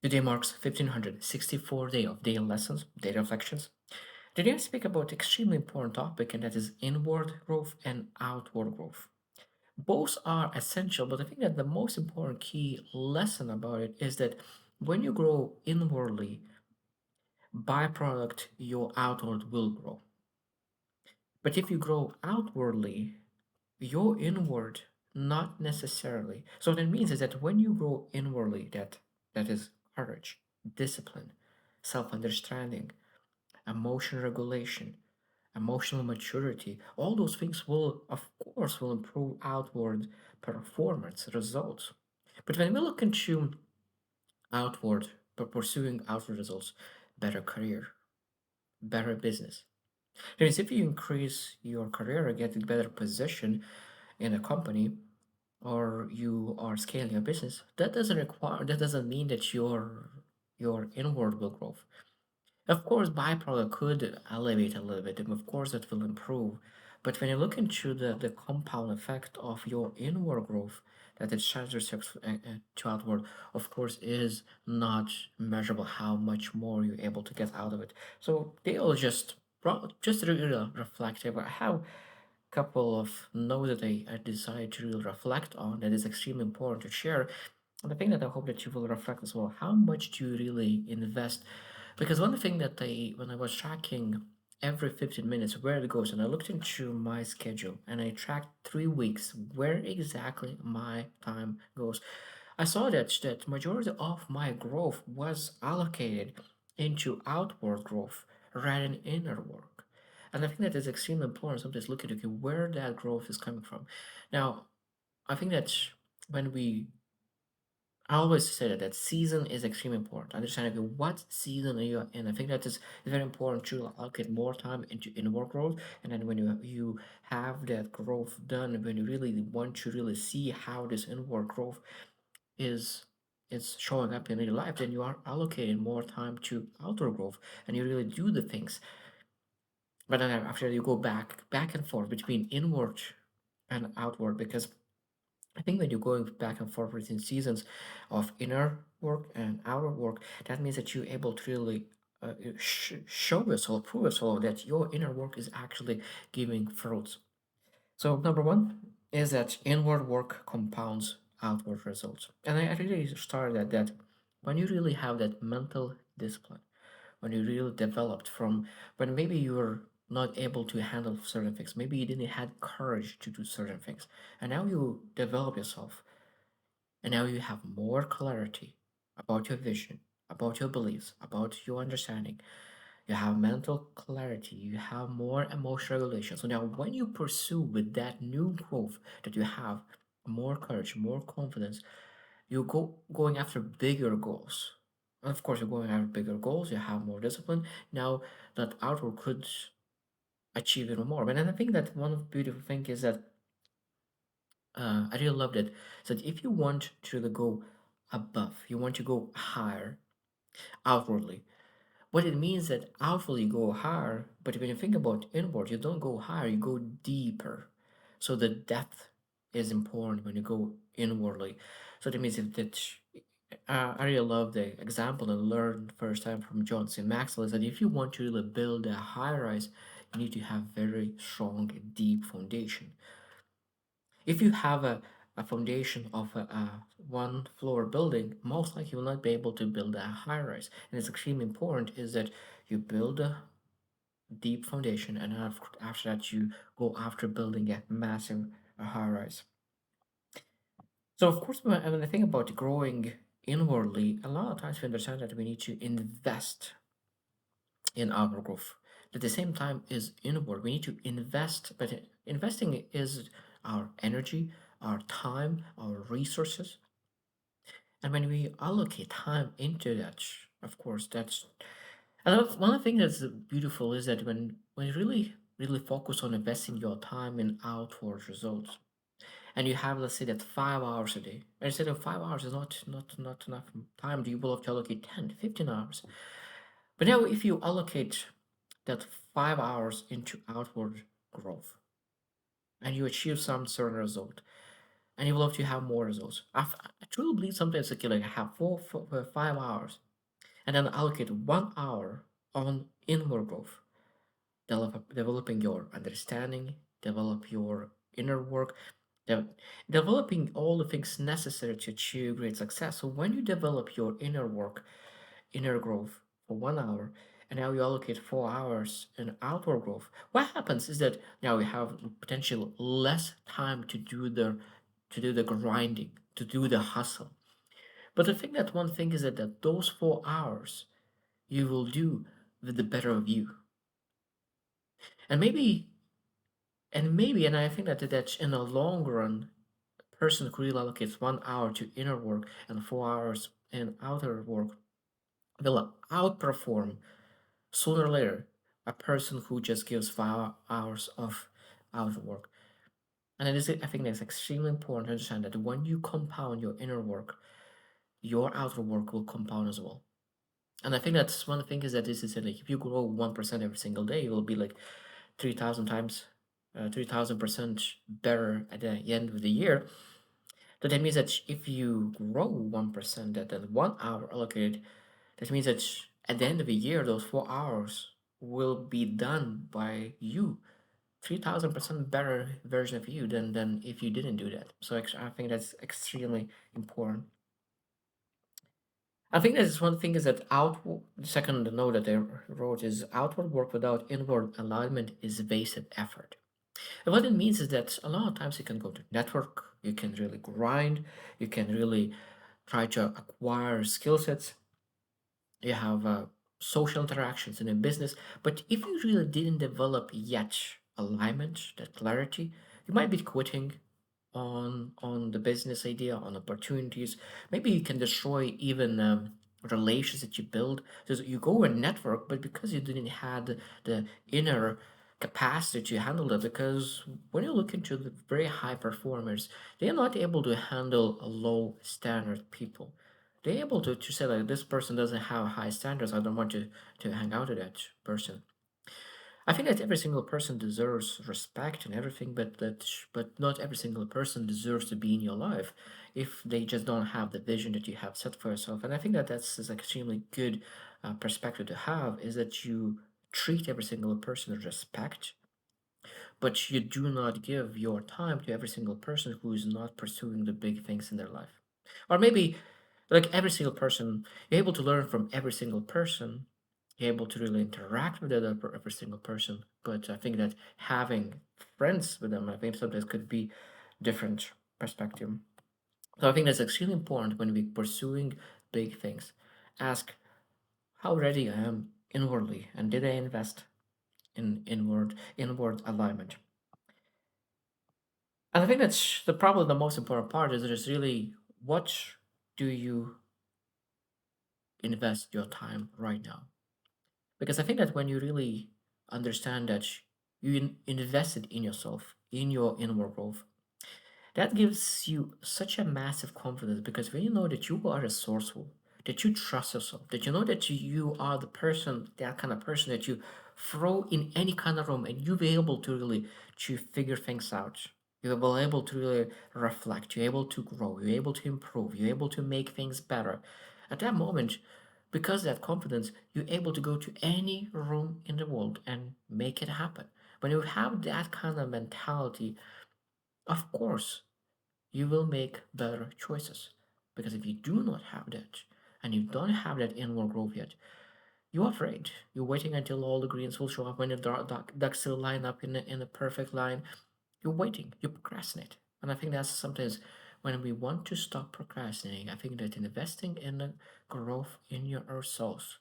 Today marks 1564 day of daily lessons, daily reflections. Today I speak about extremely important topic and that is inward growth and outward growth. Both are essential, but I think that the most important key lesson about it is that when you grow inwardly, byproduct your outward will grow. But if you grow outwardly, your inward not necessarily. So what it means is that when you grow inwardly, that is courage, discipline, self-understanding, emotion regulation, emotional maturity, all those things will, of course, will improve outward performance results. But when we look into outward, pursuing outward results, better career, better business. That means if you increase your career and get a better position in a company, or you are scaling your business, that doesn't mean that your inward will grow. Of course, byproduct could elevate a little bit, and of course it will improve. But when you look into the compound effect of your inward growth, that it transfers to outward, of course, is not measurable how much more you're able to get out of it. So they all just really reflective. I have a couple of notes that I decided to really reflect on that is extremely important to share. And the thing that I hope that you will reflect as well, how much do you really invest? Because one thing that when I was tracking every 15 minutes where it goes, and I looked into my schedule and I tracked 3 weeks where exactly my time goes, I saw that majority of my growth was allocated into outward growth rather than inner work. And I think that is extremely important. Sometimes look at okay, where that growth is coming from. Now, I think that when we I always say that season is extremely important. Understanding okay, what season are you in. I think that is very important to allocate more time into inward growth. And then when you have that growth done, when you really want to really see how this inward growth is is showing up in your life, then you are allocating more time to outward growth and you really do the things. But then after you go back and forth between inward and outward because I think when you're going back and forth within seasons of inner work and outer work, that means that you're able to really show yourself, prove yourself that your inner work is actually giving fruits. So number one is that inward work compounds outward results. And I really started at that when you really have that mental discipline, when you really developed from when maybe you were not able to handle certain things, maybe you didn't have courage to do certain things, and now you develop yourself, and now you have more clarity about your vision, about your beliefs, about your understanding. You have mental clarity, you have more emotional regulation. So now when you pursue with that new growth that you have, more courage, more confidence, you going after bigger goals. And of course, you're going after bigger goals, you have more discipline. Now that outward could achieve even more. But then I think that one of the beautiful thing is that I really loved it. So that if you want to go above, you want to go higher outwardly, what it means that outwardly you go higher, but when you think about inward, you don't go higher, you go deeper. So the depth is important when you go inwardly. So that means if that I really love the example I learned first time from John C. Maxwell is that if you want to really build a high rise, you need to have very strong, deep foundation. If you have a foundation of a one floor building, most likely you will not be able to build a high rise. And it's extremely important is that you build a deep foundation and after that you go after building a massive high rise. So of course when I think about growing inwardly, a lot of times we understand that we need to invest in our growth. At the same time is inward. We need to invest, but investing is our energy, our time, our resources. And when we allocate time into that, of course, that's one of the things that's beautiful is that when you really focus on investing your time in outward results, and you have let's say that 5 hours a day, and instead of 5 hours is not enough time, you will have to allocate 10, 15 hours. But now if you allocate that 5 hours into outward growth and you achieve some certain result, and you will have to have more results. I truly believe sometimes like you like have 5 hours and then allocate 1 hour on inward growth, developing your understanding, develop your inner work, de- developing all the things necessary to achieve great success. So when you develop your inner work, inner growth for 1 hour, and now you allocate 4 hours in outward growth, what happens is that now you have potential less time to do the grinding, to do the hustle. But the thing that one thing is that those 4 hours you will do with the better of you. And maybe, and I think that in the long run, a person who really allocates 1 hour to inner work and 4 hours in outer work will outperform sooner or later a person who just gives 5 hours of outer work. And I think that's extremely important to understand that when you compound your inner work, your outer work will compound as well. And I think that's one thing is that this is like if you grow 1% every single day, you will be like 3,000 times, 3,000% better at the end of the year. So that means that if you grow 1%, that then 1 hour allocated, that means that at the end of the year, those 4 hours will be done by you. 3,000% better version of you than if you didn't do that. So I think that's extremely important. I think that's one thing is that outward, the second note that I wrote is outward work without inward alignment is wasted effort. And what it means is that a lot of times you can go to network, you can really grind, you can really try to acquire skill sets, you have social interactions in a business. But if you really didn't develop yet alignment, that clarity, you might be quitting on the business idea, on opportunities. Maybe you can destroy even relations that you build. So you go and network, but because you didn't have the inner capacity to handle that, because when you look into the very high performers, they are not able to handle a low standard people. They're able to say like this person doesn't have high standards. I don't want to hang out with that person. I think that every single person deserves respect and everything, but not every single person deserves to be in your life if they just don't have the vision that you have set for yourself. And I think that that's is extremely good perspective to have is that you treat every single person with respect, but you do not give your time to every single person who is not pursuing the big things in their life. Or maybe like every single person, you're able to learn from every single person. You're able to really interact with every single person. But I think that having friends with them, I think sometimes could be different perspective. So I think that's extremely important when we're pursuing big things. Ask how ready I am inwardly, and did I invest in inward alignment? And I think that's the probably the most important part is just really what do you invest your time right now? Because I think that when you really understand that you invested in yourself, in your inward growth, that gives you such a massive confidence because when you know that you are resourceful, that you trust yourself, that you know that you are the person, that kind of person that you throw in any kind of room and you'll be able to really to figure things out. You'll be able to really reflect, you're able to grow, you're able to improve, you're able to make things better. At that moment, because of that confidence, you're able to go to any room in the world and make it happen. When you have that kind of mentality, of course, you will make better choices. Because if you do not have that, and you don't have that inward growth yet, you're afraid. You're waiting until all the greens will show up when the ducks will line up in a perfect line. You're waiting. You procrastinate. And I think that's sometimes when we want to stop procrastinating, I think that investing in the growth in your ourselves.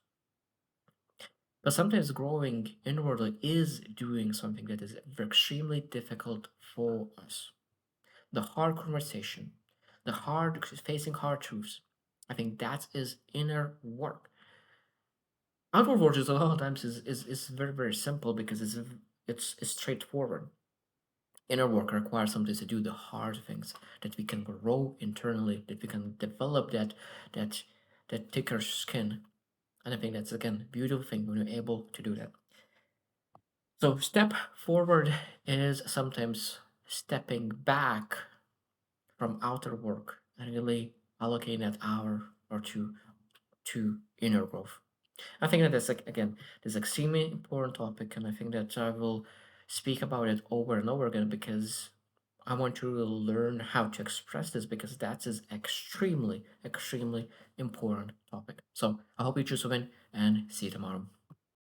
But sometimes growing inwardly is doing something that is extremely difficult for us. The hard conversation, the hard facing hard truths. I think that is inner work. Outward work is a lot of times is very very simple because it's straightforward. Inner work requires sometimes to do the hard things that we can grow internally, that we can develop that that thicker skin. And I think that's again a beautiful thing when you're able to do that. So step forward is sometimes stepping back from outer work and really allocate that hour or two to inner growth. I think that that's like again this extremely important topic, and I think that I will speak about it over and over again because I want to really learn how to express this because that is extremely important topic. So I hope you choose to win and see you tomorrow.